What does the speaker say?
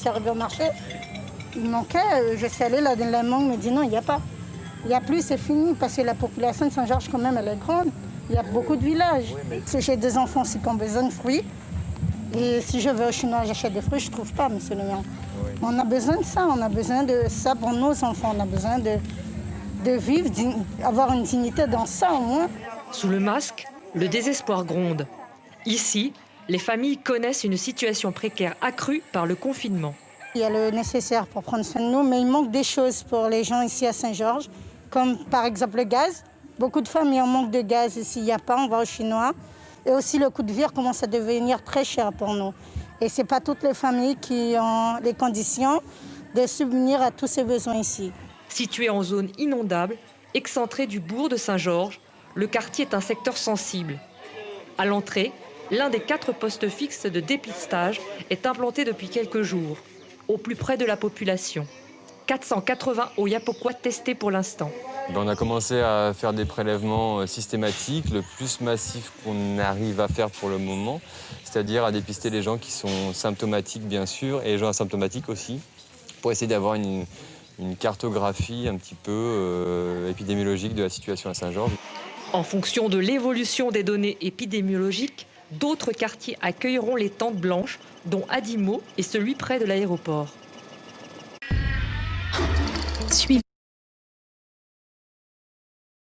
C'est arrivé au marché, il manquait, je suis allée là dans la mangue, me dit non, il n'y a pas. Il n'y a plus, c'est fini, parce que la population de Saint-Georges, quand même, elle est grande. Il y a beaucoup de villages. J'ai des enfants aussi qui ont besoin de fruits. Et si je vais au Chinois, j'achète des fruits, je ne trouve pas, monsieur le maire. On a besoin de ça, on a besoin de ça pour nos enfants. On a besoin de vivre, avoir une dignité dans ça au moins. Sous le masque, le désespoir gronde. Ici, les familles connaissent une situation précaire accrue par le confinement. Il y a le nécessaire pour prendre soin de nous, mais il manque des choses pour les gens ici à Saint-Georges, comme par exemple le gaz. Beaucoup de familles ont manque de gaz ici, il n'y a pas, on va au Chinois. Et aussi le coût de vie commence à devenir très cher pour nous. Et ce n'est pas toutes les familles qui ont les conditions de subvenir à tous ces besoins ici. Situé en zone inondable, excentré du bourg de Saint-Georges, le quartier est un secteur sensible. À l'entrée, l'un des 4 postes fixes de dépistage est implanté depuis quelques jours, au plus près de la population. 480 Oyapokois testés pour l'instant. On a commencé à faire des prélèvements systématiques, le plus massif qu'on arrive à faire pour le moment, c'est-à-dire à dépister les gens qui sont symptomatiques bien sûr, et les gens asymptomatiques aussi, pour essayer d'avoir une cartographie un petit peu épidémiologique de la situation à Saint-Georges. En fonction de l'évolution des données épidémiologiques, d'autres quartiers accueilleront les tentes blanches, dont Adimo et celui près de l'aéroport. Suivez